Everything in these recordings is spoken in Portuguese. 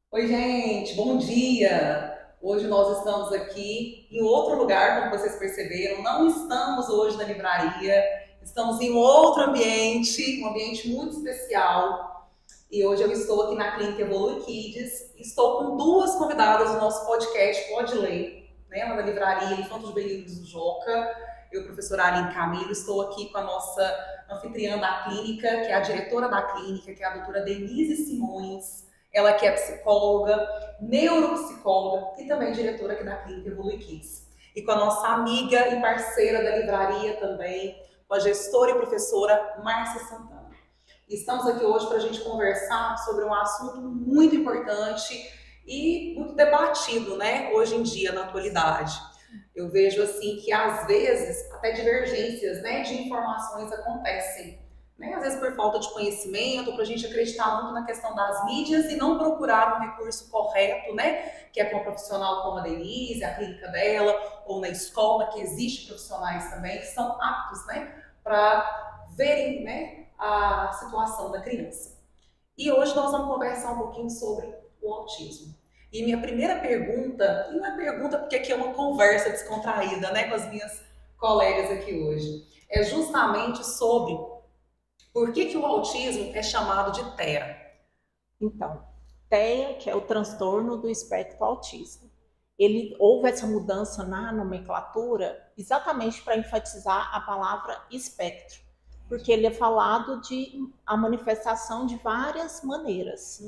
Oi, gente, bom dia! Hoje nós estamos aqui em outro lugar, como vocês perceberam. Não estamos hoje na livraria, estamos em outro ambiente, um ambiente muito especial. E hoje eu estou aqui na Clínica Evolui Kids. Estou com duas convidadas do nosso podcast Pode Ler, né, lá da livraria Infantos Juvenis do Joca. Eu, professora Aline Camilo, estou aqui com a nossa anfitriã da clínica, que é a diretora da clínica, que é a doutora Denise Simões. Ela que é psicóloga, neuropsicóloga e também diretora aqui da Clínica Evolui Kids. E com a nossa amiga e parceira da livraria também, com a gestora e professora Márcia Santana. E estamos aqui hoje para a gente conversar sobre um assunto muito importante e muito debatido, né, hoje em dia, na atualidade. Eu vejo assim que às vezes até divergências, né, de informações acontecem, né? Às vezes por falta de conhecimento, para a gente acreditar muito na questão das mídias e não procurar um recurso correto, né? Que é com a profissional como a Denise, a clínica dela, ou na escola, que existe profissionais também que são aptos, né? Para verem, né, a situação da criança. E hoje nós vamos conversar um pouquinho sobre o autismo. E minha primeira pergunta, e não é pergunta porque aqui é uma conversa descontraída, né, com as minhas colegas aqui hoje, é justamente sobre por que o autismo é chamado de TEA? Então, TEA, que é o transtorno do espectro autista. Houve essa mudança na nomenclatura exatamente para enfatizar a palavra espectro, porque ele é falado de a manifestação de várias maneiras.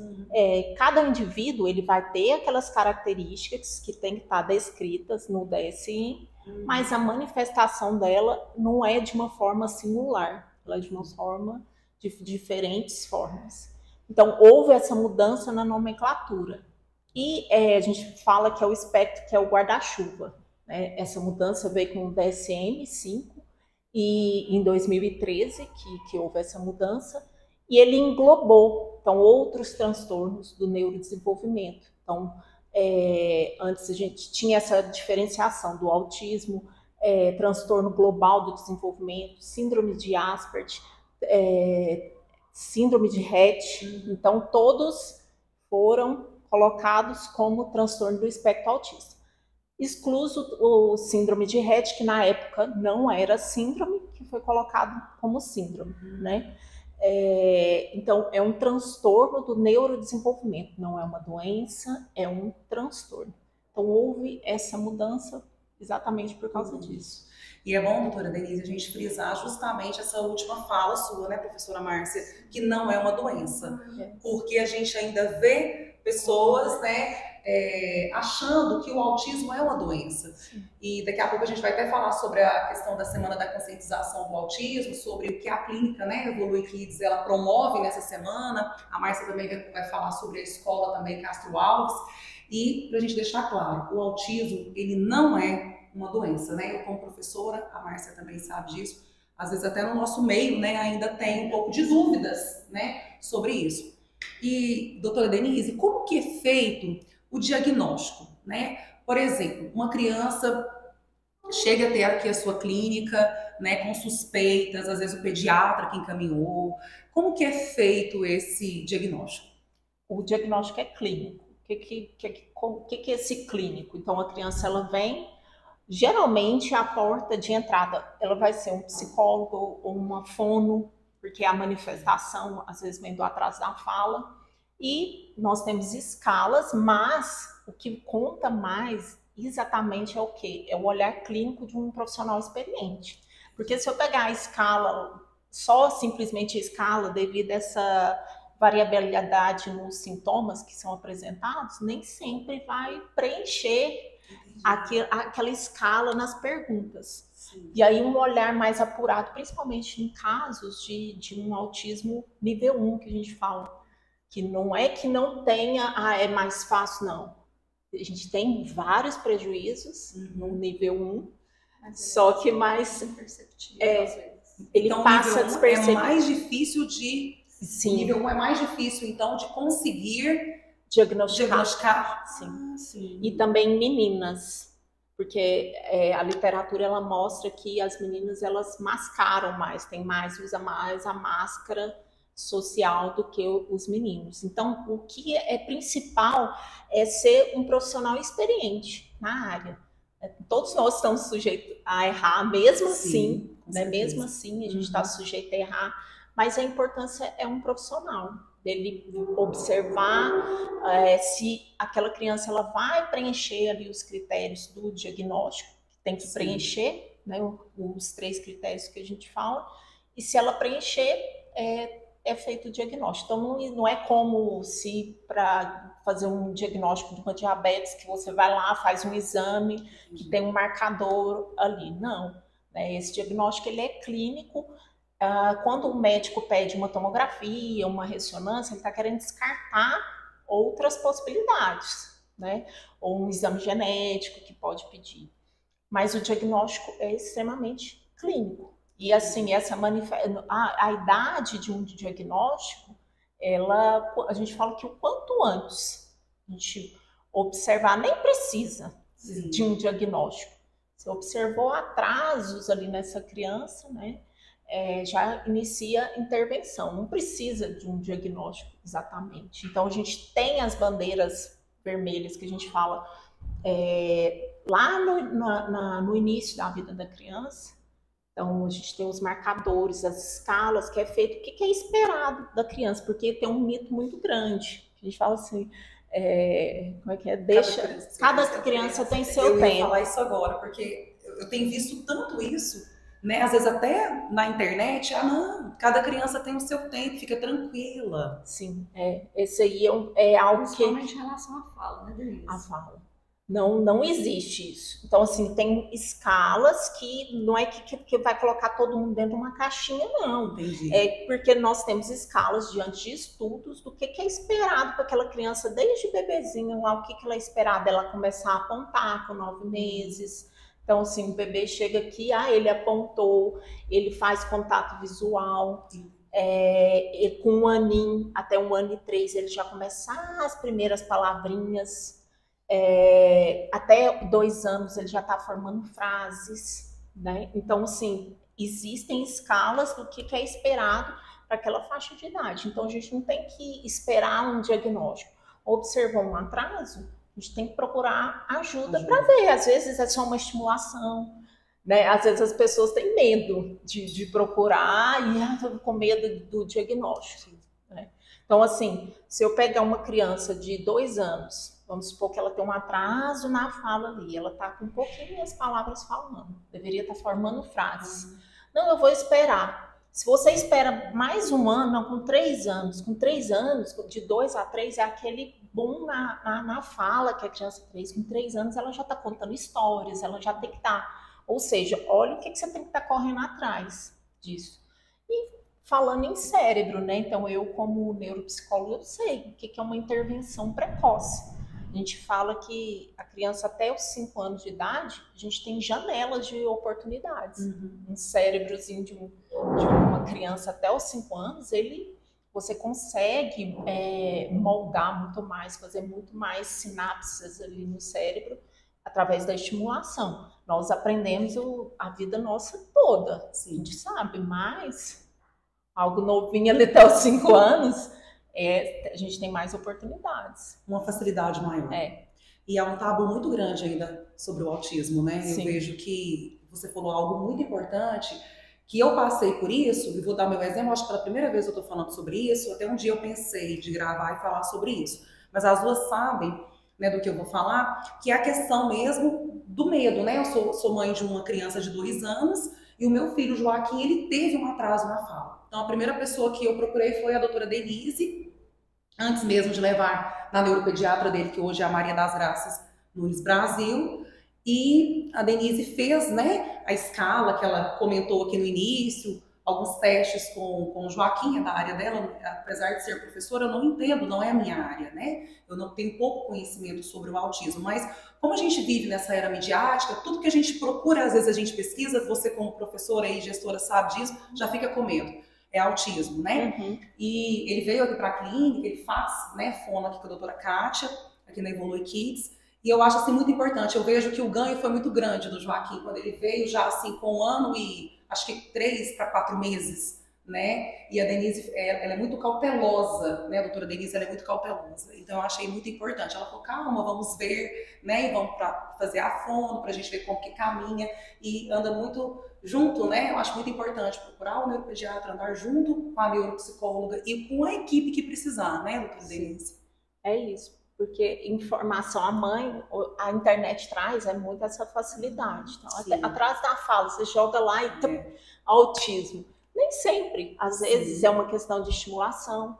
Cada indivíduo ele vai ter aquelas características que tem que estar descritas no DSM, mas a manifestação dela não é de uma forma singular, ela é de uma forma de diferentes formas. Então, houve essa mudança na nomenclatura. E a gente fala que é o espectro, que é o guarda-chuva. Né? Essa mudança veio com o DSM-5 e em 2013 que houve essa mudança, e ele englobou então outros transtornos do neurodesenvolvimento. Então, antes a gente tinha essa diferenciação do autismo, transtorno global do desenvolvimento, síndrome de Asperger, síndrome de Rett, então todos foram colocados como transtorno do espectro autista. Excluso o síndrome de Rett, que na época não era síndrome, que foi colocado como síndrome, né? Então, é um transtorno do neurodesenvolvimento, não é uma doença, é um transtorno. Então, houve essa mudança exatamente por causa disso. E é bom, doutora Denise, a gente frisar justamente essa última fala sua, né, professora Márcia, que não é uma doença. Porque a gente ainda vê pessoas, né, achando que o autismo é uma doença. E daqui a pouco a gente vai até falar sobre a questão da Semana da Conscientização do Autismo, sobre o que a clínica, né, Evolui Kids, ela promove nessa semana. A Márcia também vai falar sobre a escola também, Castro Alves. E, para a gente deixar claro, o autismo, ele não é uma doença, né? Eu, como professora, a Márcia também sabe disso, às vezes até no nosso meio, né, ainda tem um pouco de dúvidas, né, sobre isso. E, doutora Denise, como que é feito o diagnóstico, né? Por exemplo, uma criança chega a ter aqui a sua clínica, né, com suspeitas, às vezes o pediatra que encaminhou. Como que é feito esse diagnóstico? O diagnóstico é clínico. O que é esse clínico? Então, a criança ela vem, geralmente a porta de entrada ela vai ser um psicólogo ou uma fono, porque a manifestação às vezes vem do atraso da fala. E nós temos escalas, mas o que conta mais exatamente é o quê? É o olhar clínico de um profissional experiente. Porque se eu pegar a escala, só simplesmente a escala, devido a essa variabilidade nos sintomas que são apresentados, nem sempre vai preencher aquela escala nas perguntas. Sim. E aí um olhar mais apurado, principalmente em casos de um autismo nível 1, que a gente fala, que não é que não tenha, é mais fácil, não. A gente tem vários prejuízos no nível 1, só que mais ele então, passa despercebido. É despercebido. mais difícil de... Sim. Nível 1 é mais difícil, então, de conseguir diagnosticar. Sim. Sim. E também meninas, porque a literatura ela mostra que as meninas elas mascaram mais, usa mais a máscara social do que os meninos. Então, o que é principal é ser um profissional experiente na área. Todos nós estamos sujeitos a errar, mesmo assim, né? Mesmo assim, a gente está sujeito a errar, mas a importância é um profissional, dele observar se aquela criança ela vai preencher ali os critérios do diagnóstico, que tem que preencher, né, os 3 critérios que a gente fala, e se ela preencher, é feito o diagnóstico. Então, não é como se para fazer um diagnóstico de uma diabetes, que você vai lá, faz um exame, que tem um marcador ali. Não. Né? Esse diagnóstico ele é clínico. Quando o médico pede uma tomografia, uma ressonância, ele está querendo descartar outras possibilidades, né? Ou um exame genético que pode pedir. Mas o diagnóstico é extremamente clínico. E assim, a idade de um diagnóstico, a gente fala que o quanto antes a gente observar, nem precisa de um diagnóstico. Você observou atrasos ali nessa criança, né? Já inicia intervenção, não precisa de um diagnóstico exatamente. Então a gente tem as bandeiras vermelhas que a gente fala lá no início da vida da criança. Então, a gente tem os marcadores, as escalas, que é feito, o que é esperado da criança, porque tem um mito muito grande. A gente fala assim, como é que é? Cada criança tem seu tempo. Eu ia falar isso agora, porque eu tenho visto tanto isso, né? Às vezes até na internet, não, cada criança tem o seu tempo, fica tranquila. Sim, esse aí é algo que... Principalmente em relação à fala, né, Denise? A fala. Não existe isso. Então, assim, tem escalas que não é que vai colocar todo mundo dentro de uma caixinha, não. Entendi. É porque nós temos escalas diante de estudos do que é esperado para aquela criança, desde bebezinho lá, o que ela é esperado ela começar a apontar com 9 meses. Então, assim, o bebê chega aqui, ele apontou, ele faz contato visual. Com 1 aninho, até 1 ano e 3, ele já começa as primeiras palavrinhas. Até 2 anos ele já está formando frases, né? Então, assim, existem escalas do que é esperado para aquela faixa de idade. Então, a gente não tem que esperar um diagnóstico. Observar um atraso, a gente tem que procurar ajuda para ver. Às vezes é só uma estimulação, né? Às vezes as pessoas têm medo de procurar e estão com medo do diagnóstico, né? Então, assim, se eu pegar uma criança de 2 anos, vamos supor que ela tem um atraso na fala ali, ela está com pouquinhas palavras falando, deveria estar formando frases. Não, eu vou esperar. Se você espera mais 1 ano, não, com 3 anos, de 2 a 3, é aquele boom na fala que a criança fez. Com 3 anos, ela já está contando histórias, ela já tem que estar. Ou seja, olha o que você tem que estar correndo atrás disso. E falando em cérebro, né? Então, eu, como neuropsicóloga, eu sei o que é uma intervenção precoce. A gente fala que a criança até os 5 anos de idade, a gente tem janelas de oportunidades. Um cérebrozinho de uma criança até os 5 anos, você consegue moldar muito mais, fazer muito mais sinapses ali no cérebro através da estimulação. Nós aprendemos a vida nossa toda, assim, a gente sabe, mas algo novinho ali até os 5 anos... a gente tem mais oportunidades. Uma facilidade maior. E há um tabu muito grande ainda sobre o autismo, né? Sim. Eu vejo que você falou algo muito importante, que eu passei por isso, e vou dar meu exemplo, acho que pela primeira vez eu estou falando sobre isso, até um dia eu pensei de gravar e falar sobre isso. Mas as duas sabem, né, do que eu vou falar, que é a questão mesmo do medo, né? Eu sou mãe de uma criança de 2 anos, e o meu filho, Joaquim, ele teve um atraso na fala. Então, a primeira pessoa que eu procurei foi a doutora Denise, antes mesmo de levar na neuropediatra dele, que hoje é a Maria das Graças Nunes Brasil. E a Denise fez, né, a escala que ela comentou aqui no início, alguns testes com o Joaquim, é da área dela, apesar de ser professora, eu não entendo, não é a minha área, né? Eu não tenho pouco conhecimento sobre o autismo, mas como a gente vive nessa era midiática, tudo que a gente procura, às vezes a gente pesquisa, você como professora e gestora sabe disso, já fica com medo. É autismo, né? E ele veio aqui para a clínica, ele faz, né, fono aqui com a doutora Kátia, aqui na Evolui Kids, e eu acho assim muito importante, eu vejo que o ganho foi muito grande do Joaquim, quando ele veio já assim com 1 ano e acho que 3 para 4 meses, né? E a Denise, ela é muito cautelosa, né? A doutora Denise, ela é muito cautelosa. Então, eu achei muito importante. Ela falou, calma, vamos ver, né? E vamos fazer a fono, pra gente ver como que caminha. E anda muito junto, né? Eu acho muito importante procurar o neuropediatra, andar junto com a neuropsicóloga e com a equipe que precisar, né, doutora Denise? É isso, porque informação, a internet traz muito essa facilidade. Então, atrás da fala, você joga lá e autismo. Nem sempre, às vezes é uma questão de estimulação,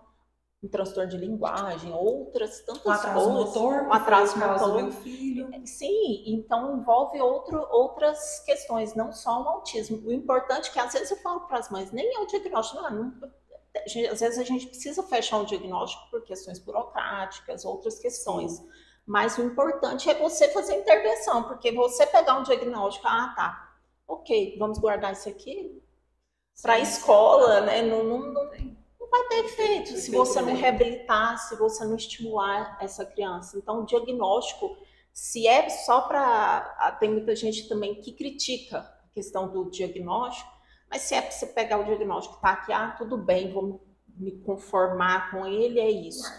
um transtorno de linguagem, outras tantas um atraso coisas. Motor, um atraso motor do meu filho. Sim, então envolve outras questões, não só o autismo. O importante é que às vezes eu falo para as mães, nem é o diagnóstico, às vezes a gente precisa fechar um diagnóstico por questões burocráticas, outras questões. Sim. Mas o importante é você fazer intervenção, porque você pegar um diagnóstico, tá, ok, vamos guardar isso aqui para a escola, né? Não vai ter efeito se você não reabilitar, se você não estimular essa criança. Então, o diagnóstico, se é só para... Tem muita gente também que critica a questão do diagnóstico, mas se é para você pegar o diagnóstico, tá aqui, tudo bem, vou me conformar com ele, é isso.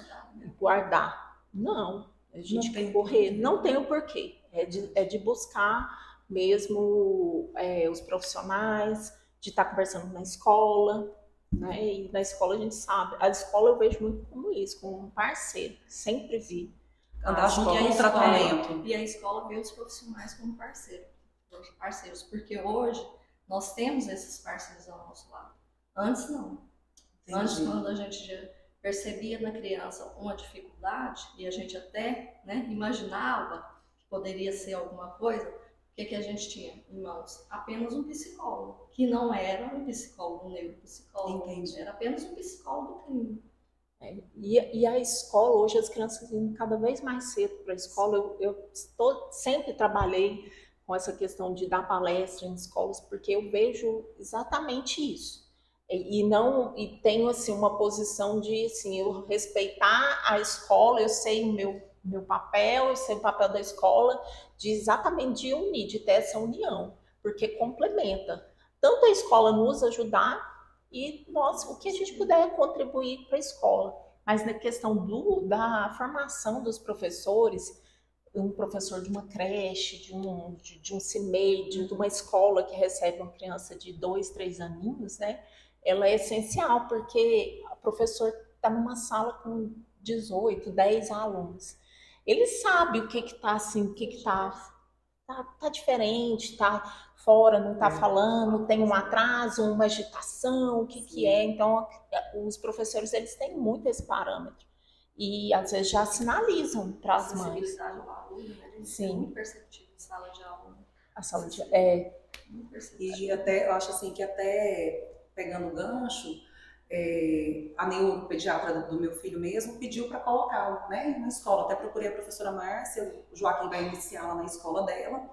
Guardar. Não, a gente tem que correr. Não tem o porquê. É de buscar mesmo os profissionais, de estar conversando na escola, né? E na escola a gente sabe. A escola eu vejo muito como isso, como um parceiro. Sempre vi. Andar junto com o tratamento. E a escola vê os profissionais como parceiros, porque hoje nós temos esses parceiros ao nosso lado. Antes não. Entendi. Antes, quando a gente já percebia na criança uma dificuldade e a gente até, né, imaginava que poderia ser alguma coisa, o que a gente tinha em mãos? Apenas um psicólogo, que não era um psicólogo, um neuropsicólogo. Entendi. Era apenas um psicólogo clínico. E a escola, hoje as crianças indo cada vez mais cedo para a escola. Eu sempre trabalhei com essa questão de dar palestra em escolas, porque eu vejo exatamente isso. E tenho assim uma posição de assim, eu respeitar a escola, eu sei o meu papel, eu sei o papel da escola, de unir, de ter essa união, porque complementa tanto a escola nos ajudar e nós, o que a gente puder contribuir para a escola. Mas na questão da formação dos professores, um professor de uma creche, de um CIMEI, de uma escola que recebe uma criança de 2, 3 aninhos, né? Ela é essencial, porque o professor está numa sala com 18, 10 alunos. Ele sabe o que está assim, o que está tá diferente, tá fora, não tá falando, tem um atraso, uma agitação, o que é. Então, os professores, eles têm muito esse parâmetro. E, às vezes, já sinalizam para as mães. A sensibilidade do aluno, né? Sim. É muito perceptível a sala de aula. A sala de E até, eu acho assim, que até pegando o gancho, a neuropediatra do meu filho mesmo pediu para colocá-lo, né, na escola. Até procurei a professora Márcia, o Joaquim vai iniciá-la na escola dela.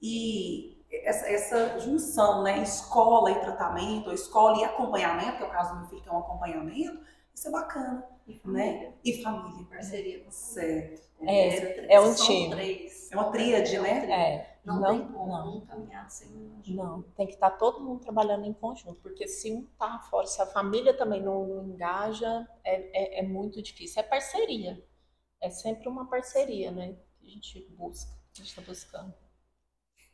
E essa junção, né, escola e tratamento, escola e acompanhamento, que é o caso do meu filho, que é um acompanhamento, isso é bacana. E família. Né? E família. Parceria. Certo. É um time. Três. É uma tríade, né? Não tem como caminhar sem um. Não, tem que estar todo mundo trabalhando em conjunto, porque se um está fora, se a família também não engaja, é muito difícil. É parceria. É sempre uma parceria, né? Que a gente está buscando.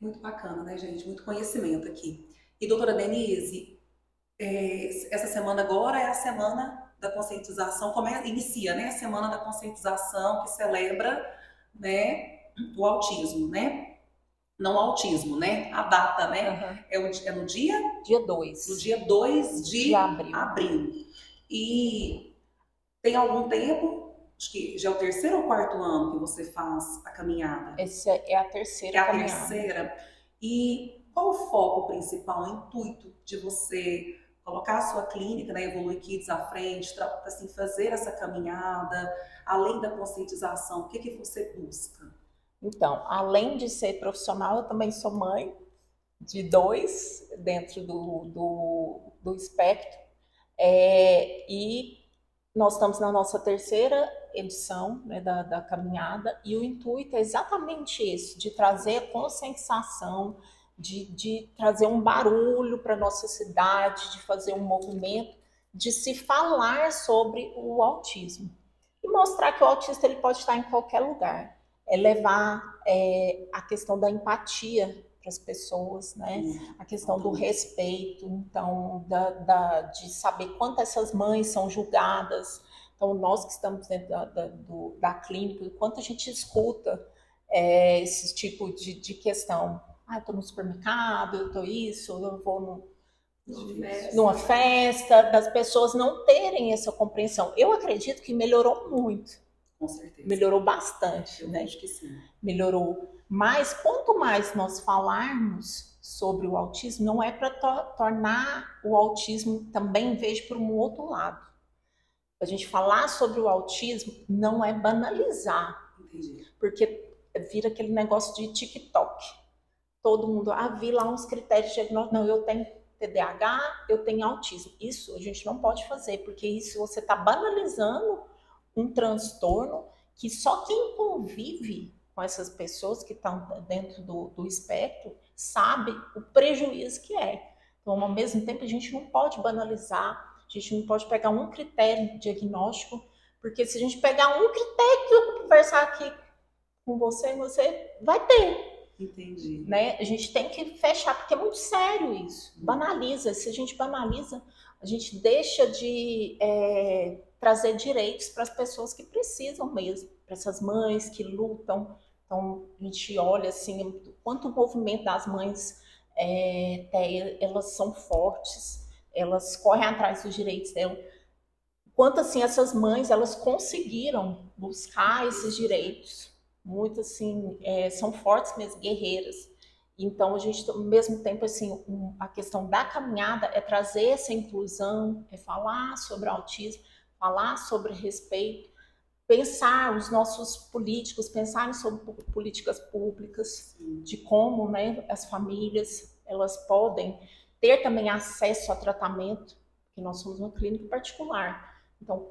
Muito bacana, né, gente? Muito conhecimento aqui. E, doutora Denise, essa semana agora é a semana da conscientização, inicia, né, a semana da conscientização que celebra, né, o autismo, né? Não o autismo, né? A data, né? Uhum. É no dia? Dia 2. No dia 2 de abril. E tem algum tempo, acho que já é o 3º ou 4º ano que você faz a caminhada? Essa é a terceira caminhada. É a terceira. E qual o foco principal, o intuito de você colocar a sua clínica, né, Evolui Kids à frente, assim, fazer essa caminhada, além da conscientização, o que você busca? Então, além de ser profissional, eu também sou mãe de 2 dentro do espectro. E nós estamos na nossa terceira edição, né, da caminhada, e o intuito é exatamente esse, de trazer a conscientização, de trazer um barulho para a nossa cidade, de fazer um movimento, de se falar sobre o autismo. E mostrar que o autista ele pode estar em qualquer lugar. É levar a questão da empatia para as pessoas, né? A questão do respeito, então, de saber quanto essas mães são julgadas. Então, nós que estamos dentro da clínica, quanto a gente escuta esse tipo de questão. Ah, eu estou no supermercado, eu estou isso, eu vou numa festa, das pessoas não terem essa compreensão. Eu acredito que melhorou muito. Com certeza. Melhorou bastante, Eu né? acho que sim. Melhorou. Mas quanto mais nós falarmos sobre o autismo, não é para tornar o autismo também, vejo por um outro lado. A gente falar sobre o autismo não é banalizar. Entendi. Porque vira aquele negócio de TikTok. Todo mundo, vi lá uns critérios de diagnóstico. Não, eu tenho TDAH, eu tenho autismo. Isso a gente não pode fazer, porque isso você está banalizando um transtorno que só quem convive com essas pessoas que estão dentro do espectro sabe o prejuízo que é. Então, ao mesmo tempo, a gente não pode banalizar, a gente não pode pegar um critério diagnóstico, porque se a gente pegar um critério que eu vou conversar aqui com você vai ter. Entendi. Né? A gente tem que fechar, porque é muito sério isso. Banaliza. Se a gente banaliza, a gente deixa de trazer direitos para as pessoas que precisam mesmo, para essas mães que lutam. Então, a gente olha assim, quanto o movimento das mães elas são fortes, elas correm atrás dos direitos delas. Quanto assim, essas mães, elas conseguiram buscar esses direitos. Muito assim, são fortes mesmo, guerreiras. Então, a gente, ao mesmo tempo, assim, a questão da caminhada é trazer essa inclusão, é falar sobre autismo, falar sobre respeito, pensar os nossos políticos, pensarem sobre políticas públicas, de como, né, as famílias, elas podem ter também acesso a tratamento, porque nós somos uma clínica particular. Então,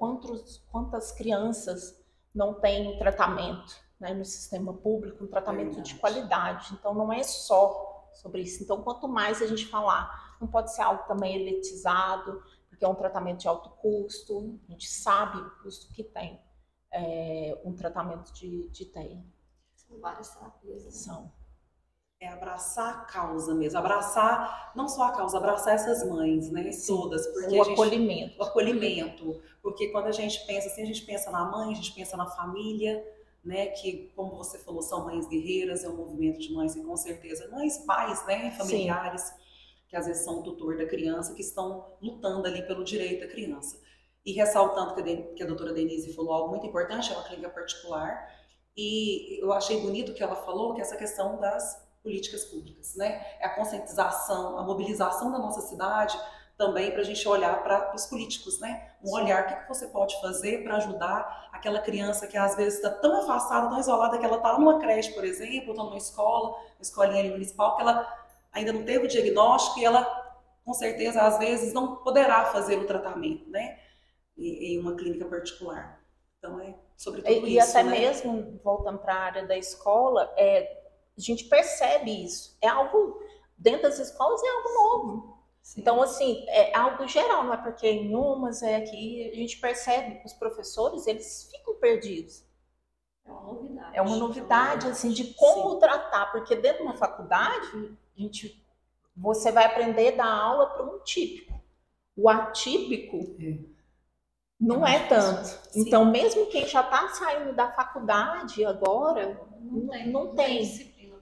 quantas crianças não têm tratamento, né, no sistema público, um tratamento de qualidade. Então, não é só sobre isso. Então, quanto mais a gente falar, não pode ser algo também elitizado, porque é um tratamento de alto custo, a gente sabe o custo que tem um tratamento de TEA. São várias terapias. Né? São. É abraçar a causa mesmo, abraçar, não só a causa, abraçar essas mães, né, todas. Porque o acolhimento. O acolhimento, porque quando a gente pensa assim, a gente pensa na mãe, a gente pensa na família, né, que, como você falou, são mães guerreiras, é um movimento de mães e com certeza mães, pais, né, familiares, sim, que às vezes são o tutor da criança, que estão lutando ali pelo direito da criança. E ressaltando que a doutora Denise falou algo muito importante, é uma clínica particular, e eu achei bonito que ela falou, que essa questão das políticas públicas, né, é a conscientização, a mobilização da nossa cidade, também para a gente olhar para os políticos, né? Um olhar, o que você pode fazer para ajudar aquela criança que às vezes está tão afastada, tão isolada, que ela está numa creche, por exemplo, ou numa escola, uma escolinha ali municipal, que ela ainda não teve o diagnóstico e ela, com certeza, às vezes não poderá fazer o tratamento, né? Em uma clínica particular. Então, é sobre tudo isso, e até né? mesmo, voltando para a área da escola, a gente percebe isso. É algo, dentro das escolas, é algo novo. Sim. Então, assim, é algo geral, não é porque em umas é aqui, a gente percebe, os professores, eles ficam perdidos. É uma novidade. É uma novidade, assim, de como sim, tratar, porque dentro de uma faculdade, você vai aprender a dar aula para um típico. O atípico não é tanto. Sim. Então, mesmo quem já está saindo da faculdade agora, não tem. Disciplina.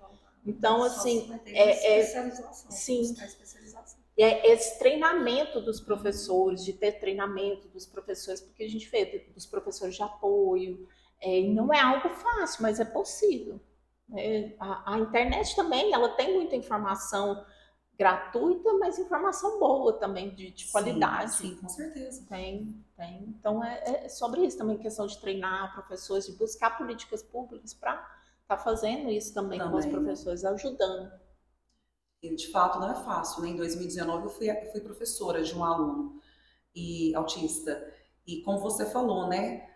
Então, assim, especialização. Sim. Especialização. E esse treinamento dos professores, de ter treinamento dos professores, porque a gente vê dos professores de apoio, não é algo fácil, mas é possível. A internet também, ela tem muita informação gratuita, mas informação boa também, de qualidade. Sim, com certeza. Tem. Então, é sobre isso também, questão de treinar professores, de buscar políticas públicas para estar fazendo isso também com os professores, ajudando. E, de fato, não é fácil, né? Em 2019 eu fui professora de um aluno autista. E como você falou, né?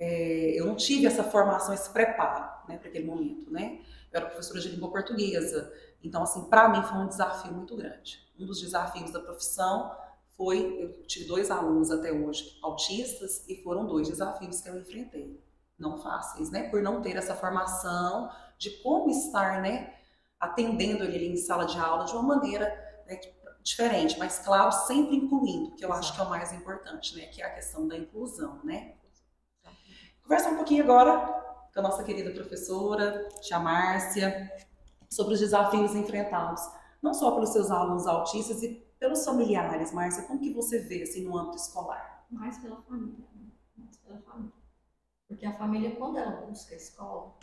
eu não tive essa formação, esse preparo, né, para aquele momento, né? Eu era professora de língua portuguesa, então, assim, para mim foi um desafio muito grande. Um dos desafios da profissão foi, eu tive 2 alunos até hoje autistas e foram 2 desafios que eu enfrentei. Não fáceis, né? Por não ter essa formação de como estar, né, atendendo ele ali em sala de aula de uma maneira, né, diferente, mas claro, sempre incluindo, que eu acho que é o mais importante, né, que é a questão da inclusão, né? Conversa um pouquinho agora com a nossa querida professora, tia Márcia, sobre os desafios enfrentados, não só pelos seus alunos autistas e pelos familiares. Márcia, como que você vê assim no âmbito escolar? Mais pela família, né? Mais pela família. Porque a família, quando ela busca a escola,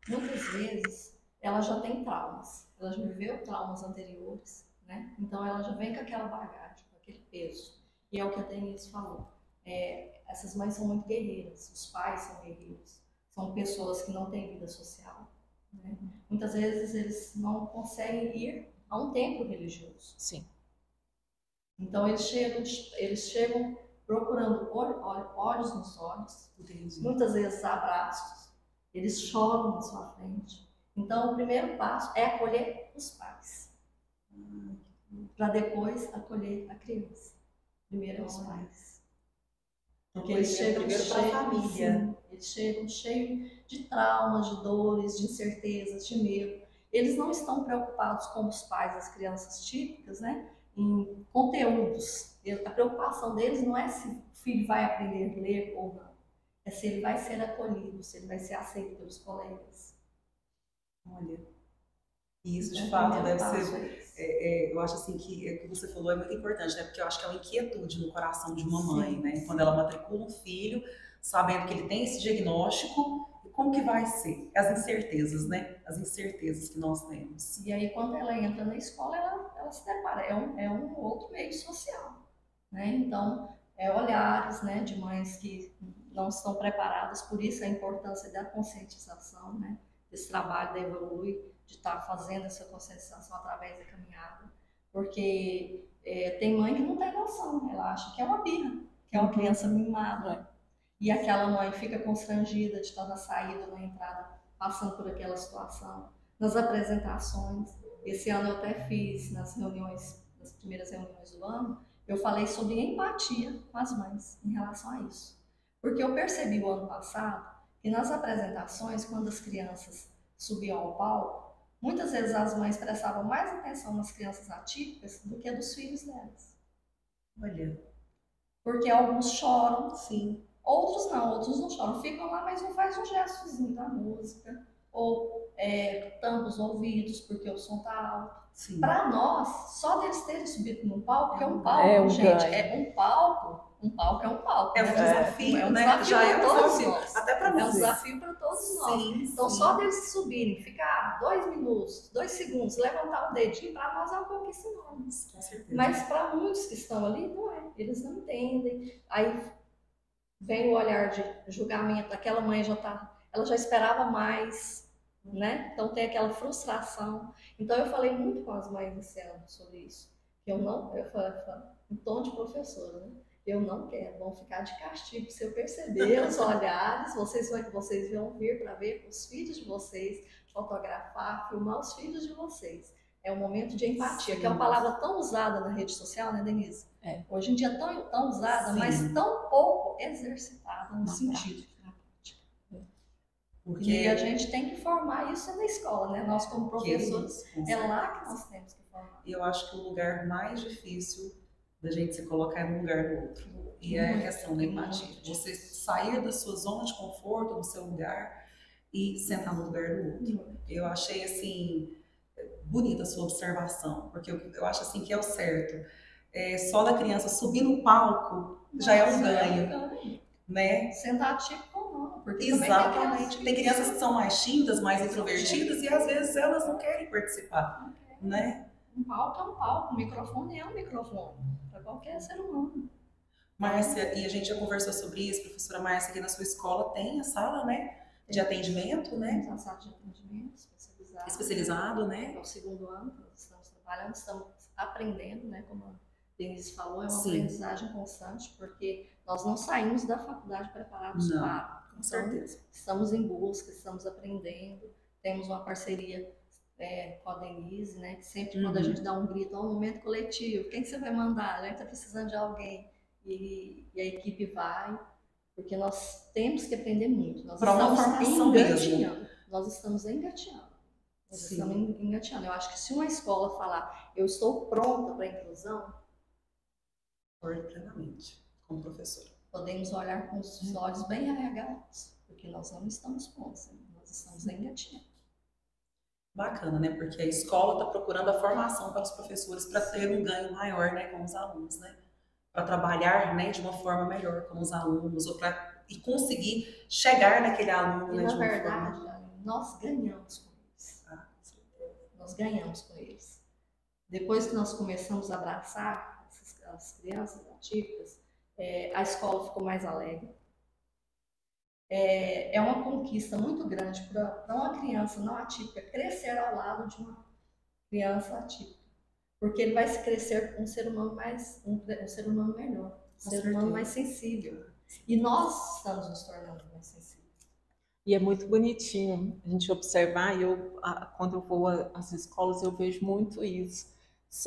muitas vezes ela já tem traumas, ela já viveu traumas anteriores, né? Então ela já vem com aquela bagagem, com aquele peso. E é o que a Denise falou. Essas mães são muito guerreiras, os pais são guerreiros, são pessoas que não têm vida social, né? Muitas vezes eles não conseguem ir a um templo religioso. Sim. Então eles chegam procurando olhos nos olhos, Entendi. muitas vezes abraços, eles choram na sua frente. Então o primeiro passo é acolher os pais, para depois acolher a criança. Primeiro é os pais. Porque eles chegam primeiro para a família. Sim, eles chegam cheios de traumas, de dores, de incertezas, de medo. Eles não estão preocupados como os pais das crianças típicas, né, em conteúdos. A preocupação deles não é se o filho vai aprender a ler ou não, é se ele vai ser acolhido, se ele vai ser aceito pelos colegas. Olha, isso de Então, fato primeiro deve passo ser. é esse. Eu acho assim que o que você falou é muito importante, né? Porque eu acho que é uma inquietude no coração de uma mãe, Sim, né? sim. Quando ela matricula um filho, sabendo que ele tem esse diagnóstico, e como que vai ser? As incertezas, né? As incertezas que nós temos. E aí, quando ela entra na escola, ela se depara, é um outro meio social, né? Então, olhares, né, de mães que não estão preparadas, por isso a importância da conscientização, né? Desse trabalho da Evolui, de estar fazendo essa conscientização através da caminhada, porque tem mãe que não tem noção, ela acha que é uma birra, que é uma criança mimada, e aquela mãe fica constrangida de estar na saída, na entrada, passando por aquela situação. Nas apresentações, esse ano eu até fiz nas primeiras reuniões do ano, eu falei sobre empatia com as mães em relação a isso. Porque eu percebi o ano passado que nas apresentações, quando as crianças subiam ao palco, muitas vezes as mães prestavam mais atenção nas crianças atípicas do que dos filhos delas. Olha. Porque alguns choram, sim. Outros não choram, ficam lá, mas não faz um gestozinho da música, ou tampam os ouvidos porque o som tá alto. Para nós, só deles terem subido num palco, que é um palco, gente, é um palco é um palco. É um desafio, né? Já é um desafio. Nós. Até para É um desafio para todos nós. Então, só deles subirem, ficar 2 minutos, 2 segundos, levantar o dedinho, para nós é uma conquista enorme. Com certeza. Mas para muitos que estão ali, não é. Eles não entendem. Aí vem o olhar de julgamento, aquela mãe ela já esperava mais, né? Então tem aquela frustração. Então eu falei muito com as mães esse ano sobre isso. Eu falei, em tom de professora, né? Eu não quero, vão ficar de castigo se eu perceber os olhares, vocês vão vir para ver os filhos de vocês, fotografar, filmar os filhos de vocês. É um momento de empatia, que é uma palavra tão usada na rede social, né, Denise? Hoje em dia tão usada, mas tão pouco exercitada no sentido. Porque... E a gente tem que formar isso na escola, né? Nós como professores, é lá que nós temos que formar. E eu acho que o lugar mais difícil da gente se colocar é no lugar do outro. E é a questão da empatia. Você sair da sua zona de conforto, do seu lugar, e sentar no lugar do outro. Eu achei, assim, bonita a sua observação, porque eu acho, assim, que é o certo. Só da criança subir no palco já é um ganho, né? Sentar típico ou não. Porque exatamente. Tem crianças que são mais tímidas, mais introvertidas, e às vezes elas não querem participar, né? Um palco é um palco, um microfone é um microfone, para qualquer ser humano. Márcia, e a gente já conversou sobre isso, professora Márcia, aqui na sua escola tem a sala, né, de atendimento, né? Tem a sala de atendimento especializado. Especializado, né? É o segundo ano que nós estamos trabalhando, estamos aprendendo, né, como a Denise falou, é uma Sim. aprendizagem constante, porque nós não saímos da faculdade preparados para. Com certeza. Então, estamos em busca, estamos aprendendo, temos uma parceria com a Denise, né? Que sempre quando a gente dá um grito, um momento coletivo, quem que você vai mandar? A gente está precisando de alguém. E a equipe vai, porque nós temos que aprender muito. Nós estamos engateando. Nós estamos engateando. Nós estamos engateando. Eu acho que se uma escola falar, eu estou pronta para a inclusão, plenamente, como professora. Podemos olhar com os olhos bem arregalados, porque nós não estamos prontos, nós estamos engateando. Bacana, né? Porque a escola está procurando a formação para os professores para ter um ganho maior, né, com os alunos, né? Para trabalhar, né, de uma forma melhor com os alunos e conseguir chegar naquele aluno, né, de uma forma... nós ganhamos com eles. Nós ganhamos com eles. Depois que nós começamos a abraçar as crianças atípicas, a escola ficou mais alegre. É uma conquista muito grande para uma criança não atípica crescer ao lado de uma criança atípica, porque ele vai se crescer um ser humano um ser humano melhor, um ser humano mais sensível. E nós estamos nos tornando mais sensíveis. E é muito bonitinho a gente observar, quando eu vou às escolas eu vejo muito isso.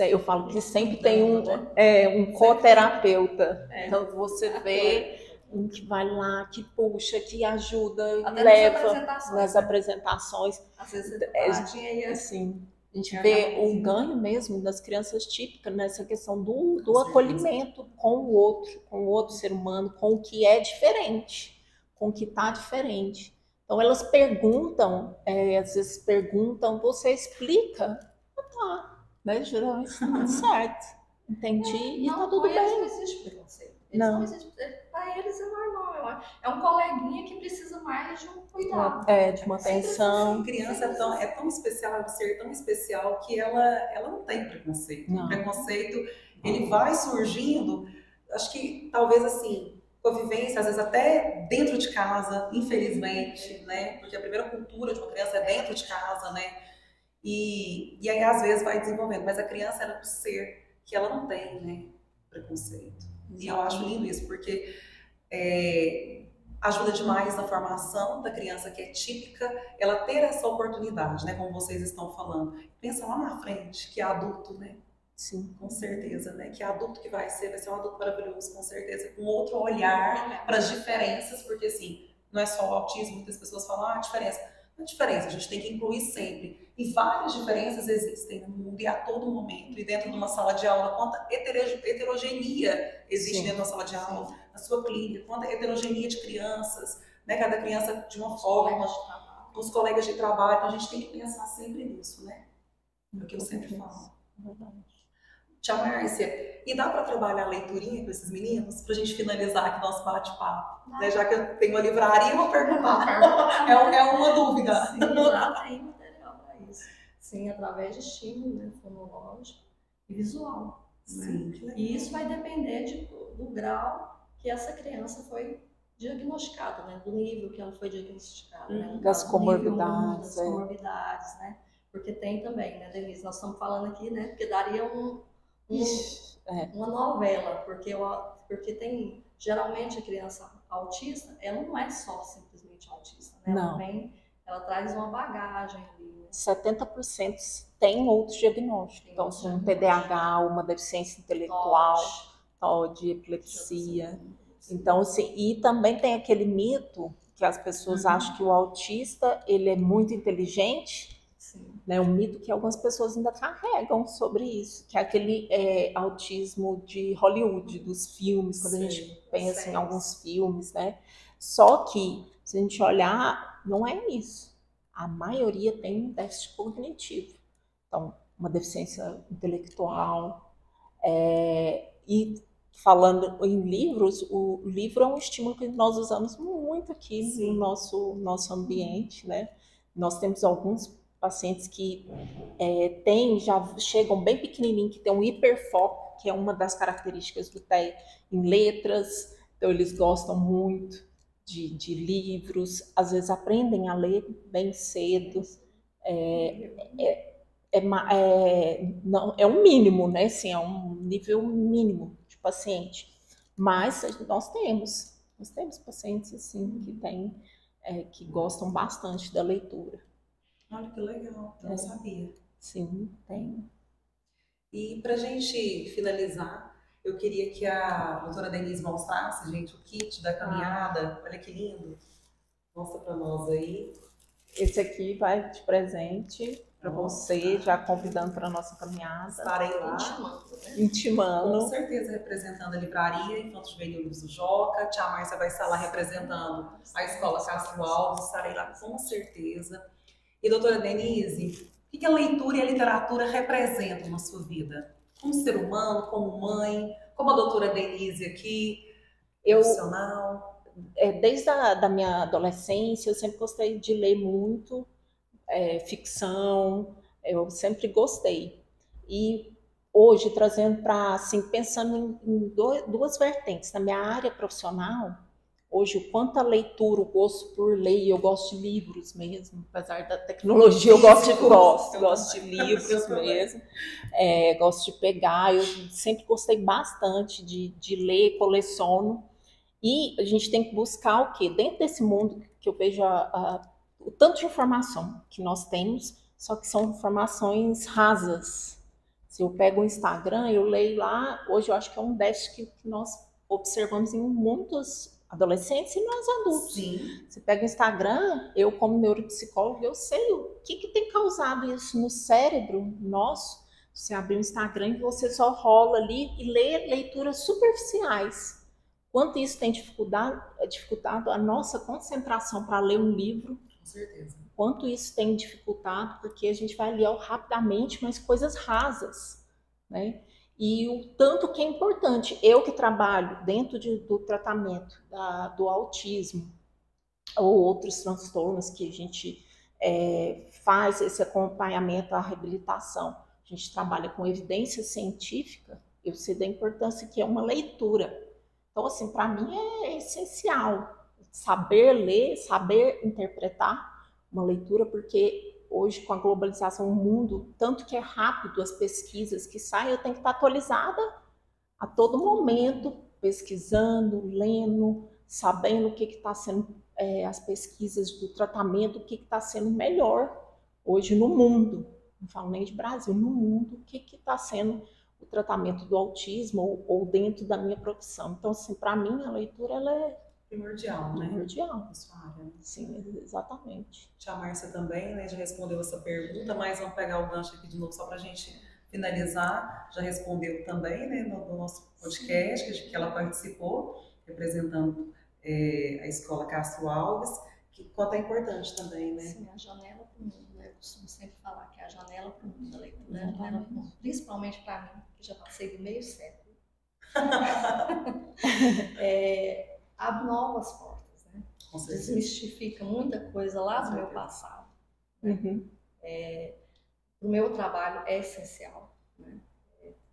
Eu falo que sempre tem um coterapeuta. Então você vê um que vai lá, que puxa, que ajuda, até leva nas apresentações. Às vezes assim, a gente vê o ganho mesmo das crianças típicas nessa questão do acolhimento com o outro ser humano, com o que é diferente, com o que está diferente. Então elas perguntam, às vezes perguntam, você explica, tá, né? Geralmente está tudo certo, entendi, e tá tudo bem. Não existe preconceito. Não existe, para eles é normal, é um coleguinha que precisa mais de um cuidado. De uma atenção. A criança é tão especial, é um ser tão especial que ela não tem preconceito. O preconceito, ele vai surgindo, acho que talvez assim, com a vivência, às vezes até dentro de casa, infelizmente, né? Porque a primeira cultura de uma criança é dentro de casa, né? E aí às vezes vai desenvolvendo, mas a criança é um ser que ela não tem, né, preconceito. E eu acho lindo isso, porque ajuda demais na formação da criança que é típica, ela ter essa oportunidade, né, como vocês estão falando. Pensa lá na frente, que é adulto, né? Sim. Com certeza, né? Que adulto que vai ser um adulto maravilhoso, com certeza, com outro olhar para as diferenças, porque assim, não é só o autismo, muitas pessoas falam, a diferença. Não é diferença, a gente tem que incluir sempre. E várias diferenças existem no mundo e a todo momento. E dentro de uma sala de aula, quanta heterogeneia existe dentro de uma sala de aula, na sua clínica, quanta heterogeneia de crianças, né? Cada criança de uma forma, os colegas de trabalho. Então a gente tem que pensar sempre nisso, né? É o que eu sempre falo. Tia Márcia, e dá para trabalhar a leiturinha com esses meninos? Para a gente finalizar aqui nosso bate-papo. Né? Já que eu tenho uma livraria, eu vou perguntar. É uma dúvida. Sim, já tem material para isso. Sim, através de estímulo, né, fonológico e visual. Sim, né? E isso vai depender do grau que essa criança foi diagnosticada, né? Do nível que ela foi diagnosticada. Né? Das comorbidades. Das comorbidades, né? Porque tem também, né, Denise? Nós estamos falando aqui, né? Porque daria uma novela, porque tem, geralmente a criança autista, ela não é só simplesmente autista, né? Não. Ela traz uma bagagem ali. Né? 70% tem outros diagnósticos. Então, um TDAH, uma deficiência intelectual, TOD, epilepsia. Então, assim, e também tem aquele mito que as pessoas acham que o autista, ele é muito inteligente. Né, um mito que algumas pessoas ainda carregam sobre isso, que é aquele autismo de Hollywood, dos filmes, quando a gente pensa em alguns filmes, né? Só que, se a gente olhar, não é isso. A maioria tem um déficit cognitivo. Então, uma deficiência intelectual. E falando em livros, o livro é um estímulo que nós usamos muito aqui no nosso ambiente, né? Nós temos alguns pacientes que já chegam bem pequenininho, que tem um hiperfoco, que é uma das características do TEA, em letras. Então, eles gostam muito de livros, às vezes aprendem a ler bem cedo. É um mínimo, né? Assim, é um nível mínimo de paciente. Mas nós temos Nós temos pacientes, assim, que gostam bastante da leitura. Olha que legal, eu não sabia. Sim, tem. E para a gente finalizar, eu queria que a doutora Denise mostrasse, gente, o kit da caminhada. Olha que lindo. Mostra para nós aí. Esse aqui vai de presente para você, já convidando para a nossa caminhada. Estarei lá. Intimando. Com certeza representando a livraria Infanto Juvenil Livros do Joca. A tia Márcia vai estar lá representando a Escola Castro Alves. Estarei lá com certeza. E doutora Denise, o que a leitura e a literatura representam na sua vida? Como ser humano, como mãe, como a doutora Denise aqui, profissional? Desde a minha adolescência, eu sempre gostei de ler muito, ficção, eu sempre gostei. E hoje, trazendo para, assim, pensando em duas vertentes. Na minha área profissional, hoje, o quanto a leitura, o gosto por ler, eu gosto de livros mesmo, apesar da tecnologia, eu gosto de livros mesmo, gosto de pegar, eu sempre gostei bastante de ler, coleciono, e a gente tem que buscar o quê? Dentro desse mundo que eu vejo o tanto de informação que nós temos, só que são informações rasas. Se eu pego o Instagram, eu leio lá, hoje eu acho que é um déficit que nós observamos em muitos adolescentes e nós adultos. Sim. Você pega o Instagram, eu como neuropsicóloga, eu sei o que tem causado isso no cérebro nosso. Você abrir o Instagram e você só rola ali e lê leituras superficiais. Quanto isso tem dificultado a nossa concentração para ler um livro. Com certeza. Quanto isso tem dificultado, porque a gente vai ler rapidamente, mas coisas rasas, né? E o tanto que é importante. Eu que trabalho dentro do tratamento do autismo ou outros transtornos que a gente faz esse acompanhamento à reabilitação, a gente trabalha com evidência científica, eu sei da importância que é uma leitura. Então, assim, para mim é essencial saber ler, saber interpretar uma leitura, porque hoje, com a globalização, o mundo, tanto que é rápido as pesquisas que saem, eu tenho que estar atualizada a todo momento, pesquisando, lendo, sabendo o que está sendo as pesquisas do tratamento, o que está sendo melhor hoje no mundo. Não falo nem de Brasil, no mundo, o que está sendo o tratamento do autismo ou dentro da minha profissão. Então, assim, para mim, a leitura ela é primordial, né? Primordial. Área. Sim, exatamente. Tia Márcia também, né, já respondeu essa pergunta, mas vamos pegar o gancho aqui de novo só para a gente finalizar. Já respondeu também, né, no nosso podcast, que ela participou, representando a Escola Castro Alves, que quanto é importante também, né? Sim, a janela para o mundo, né? Eu costumo sempre falar que é a janela para o mundo da leitura, né? A janela para o mundo, principalmente para mim, que já passei do meio século. Abre novas portas, né? Desmistifica muita coisa lá do meu passado. Uhum. O meu trabalho é essencial, né?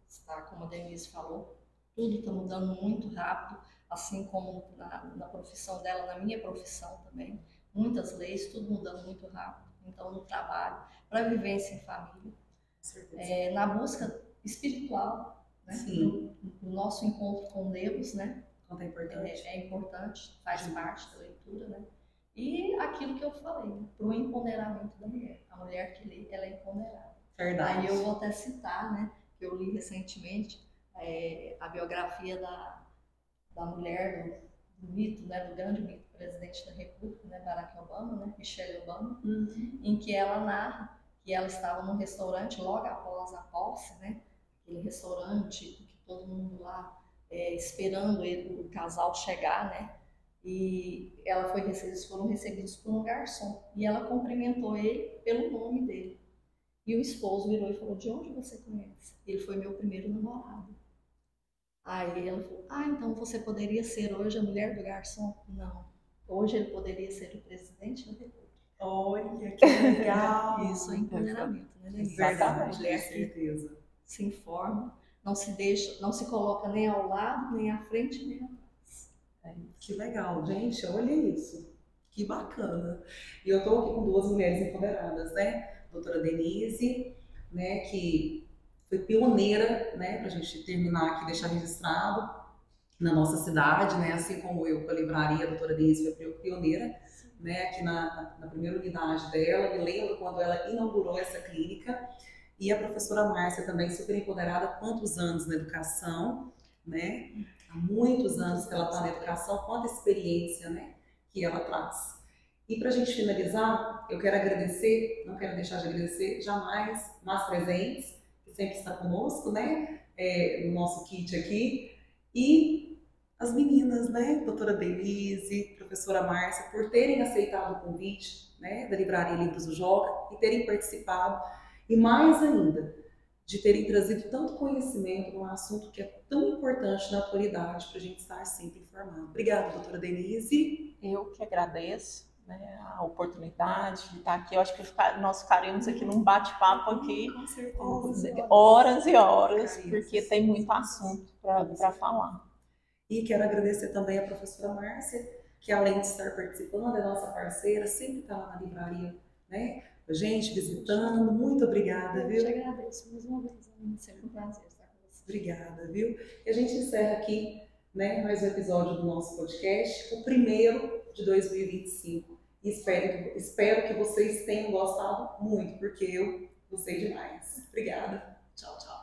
Está, como a Denise falou, tudo está mudando muito rápido, assim como na profissão dela, na minha profissão também. Muitas leis, tudo mudando muito rápido. Então, no trabalho, para a vivência em família, na busca espiritual, né? No nosso encontro com Deus, né? É importante. É importante, faz parte da leitura, né? E aquilo que eu falei, né? Para o empoderamento da mulher. A mulher que lê, ela é empoderada. Verdade. Aí eu vou até citar, né? Que eu li recentemente a biografia da mulher do mito, né? Do grande mito presidente da República, né? Barack Obama, né? Michelle Obama, em que ela narra que ela estava num restaurante logo após a posse, né? Aquele restaurante que todo mundo lá esperando o casal chegar, né? E eles foram recebidos por um garçom e ela cumprimentou ele pelo nome dele. E o esposo virou e falou: de onde você conhece? Ele foi meu primeiro namorado. Aí ela falou: então você poderia ser hoje a mulher do garçom? Não. Hoje ele poderia ser o presidente da República. Olha, que legal! Isso é empoderamento, né? Verdade, com certeza. Se informa, não se coloca nem ao lado, nem à frente, nem atrás. Que legal, gente, olha isso. Que bacana. E eu estou aqui com duas mulheres empoderadas, né? Doutora Denise, né, que foi pioneira, né, para a gente terminar aqui, deixar registrado, na nossa cidade, né? Assim como eu com a livraria, a doutora Denise foi pioneira, né? Aqui na primeira unidade dela, me lembro quando ela inaugurou essa clínica, e a professora Márcia também, super empoderada, quantos anos na educação, né? Há muitos anos que ela está na educação, quanta experiência, né? Que ela traz. E para a gente finalizar, eu quero agradecer, não quero deixar de agradecer jamais, mais presentes, que sempre está conosco, né? No nosso kit aqui. E as meninas, né? Doutora Denise, professora Márcia, por terem aceitado o convite, né? Da Livraria Livros do Joca e terem participado. E mais ainda, de terem trazido tanto conhecimento num assunto que é tão importante na atualidade para a gente estar sempre informado. Obrigada, doutora Denise. Eu que agradeço, né, a oportunidade de estar aqui. Eu acho que nós ficaremos aqui num bate-papo aqui com certeza. Horas e horas, porque tem muito assunto para falar. E quero agradecer também a professora Márcia, que além de estar participando, é nossa parceira, sempre está lá na livraria, né? A gente visitando. Muito obrigada, viu? Eu te agradeço mais uma vez, é sempre um prazer estar com você. Obrigada, viu? E a gente encerra aqui, né, mais um episódio do nosso podcast, o primeiro de 2025. E espero que vocês tenham gostado muito, porque eu gostei demais. Obrigada. Tchau, tchau.